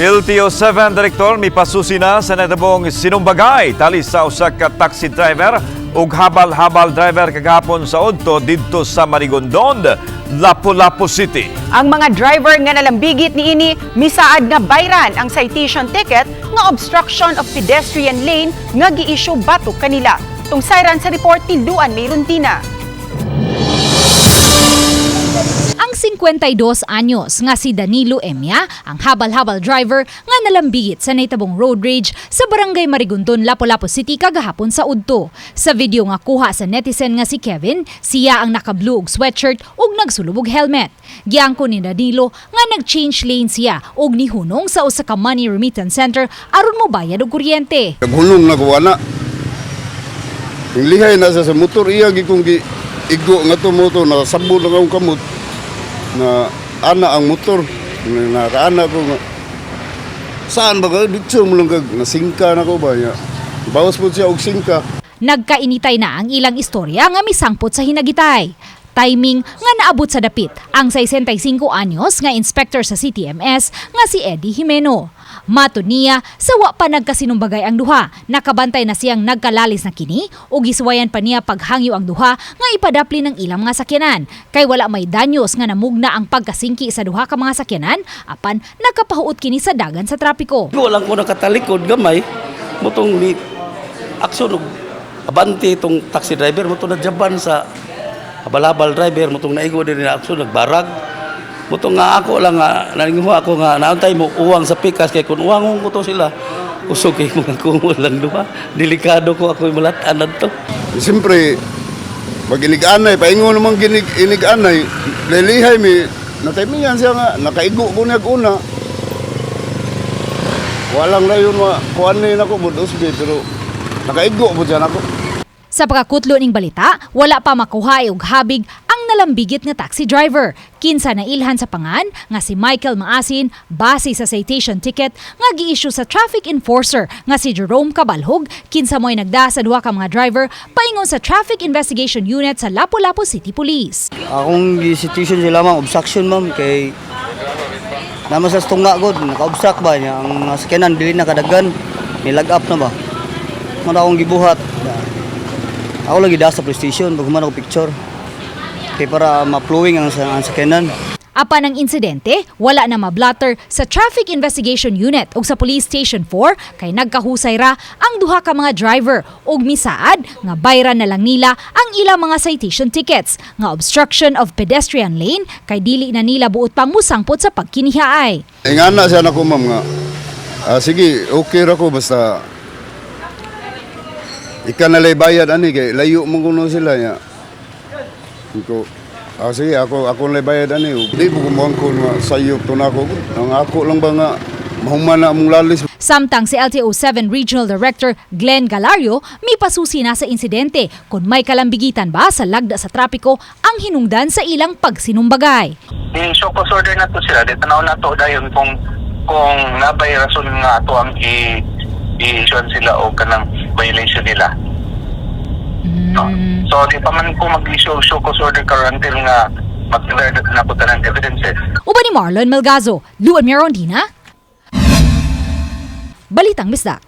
LTO-7 Direktor mipasusi na sa natabong sinumbagay tali sa usa ka taxi driver ug habal-habal driver kagahapon sa Odto didto sa Marigondon, Lapu-Lapu City. Ang mga driver nga nalambigit niini misaad nga bayran ang citation ticket nga obstruction of pedestrian lane nga gi-issue batok kanila. Tungsayran sa report ni Duan Mayruntina. Ang 52 anyos nga si Danilo Emia, ang habal-habal driver nga nalambigit sa naitabong road rage sa barangay Marigondon, Lapu-Lapu City kagahapon sa Udto. Sa video nga kuha sa netizen nga si Kevin, siya ang naka-blue og sweatshirt ug nagsulubog helmet. Giangko ni Danilo nga nag-change lane siya ug nihunong sa usa ka money remittance center aron mo bayad og kuryente. Naghulong na ko ana. Yung lihay na sa motor iya gikong igo nga to motor na sabon na akong kamot na ana ang motor na ana ko nga saan ba ka dito mo lang nasingka na ko ba ya bawas po siya og singka. Nagkainitay na ang ilang istorya nga misangpot sa hinagitay. Timing nga naabot sa dapit ang 65 anyos nga inspector sa CTMS nga si Eddie Jimeno. Matud niya sa wa pa nagkasinumbagay ang duha, nakabantay na siyang nagkalalis na kini ug giswayan pa niya paghangyo ang duha nga ipadapli ng ilang mga sakyanan kay wala may danyos nga namugna ang pagkasingki sa duha ka mga sakyanan apan nagkapahuot kini sa dagan sa trapiko. Wala ko nakatalikod gamay motong ni aksyon og abante itong taxi driver motong nadyaban sa habal-habal driver motong naigo din na aksyon nagbarag. Mutong nga ako lang nga, naninguha ako nga, naantay mo uwang sa pikas, kaya kung uwang ko to sila, usog kayo mga kumul lang duha. Delikado ko ako yung malatanan to. Siyempre, pag inig-anay, paingo naman inig-anay, lilihay mi, nataymingan siya nga, nakaigo ko niya una. Walang na yun, kuhan na yun ako, budosbi, pero nakaigo po dyan ako. Sa pagkakutlo ning balita, wala pa makuha og habig ang nalambigit nga taxi driver. Kinsa na ilhan sa pangan nga si Michael Maasin base sa citation ticket nga gi-issue sa traffic enforcer nga si Jerome Cabalhog, kinsa mo'y nagda sa duha ka mga driver paingon sa Traffic Investigation Unit sa Lapu-Lapu City Police. Akong situation sila ma'am, obstruction ma'am, kay naman sa tunga god, naka-obstruct ba niya, ang sakyanan dili na kadagan, nilag up na ba? Muna akong gibuhat. Ako lagi da sa police station, pagkuman ako picture. Kaya para ma-flowing ang sakyanan. Apan ang insidente, wala na mablatter sa Traffic Investigation Unit ug sa Police Station 4 kay nagkahusay ra ang duha ka mga driver ug misaad nga bayran na lang nila ang ilang mga citation tickets nga obstruction of pedestrian lane kay dili na nila buot pang musangpot sa pagkinihaay. Ingana siya na ko ma'am nga, sige, okay ra ko basta ika nalay bayad ani kay layo mo kuno sila ya. Ko sige ako nalay bayad ani. Di ko kumuang ko sayop to nako. Ang ako lang ba nga mahuman na among lalis. Samtang si LTO-7 Regional Director Glenn Galario may pasusi na sa insidente kung may kalambigitan ba sa lagda sa trapiko ang hinungdan sa ilang pagsinumbagay. I-show cause order na to sila. Di tanaw na to dayon kung nabay rason nga to ang i-issue sila o kanang violation nila. No? So di pa man po mag-issue cause order karon until nga mag-declare na po ng evidences. Uban ni Marlon Melgazo, Duan Mayruntina, Balitang Misda.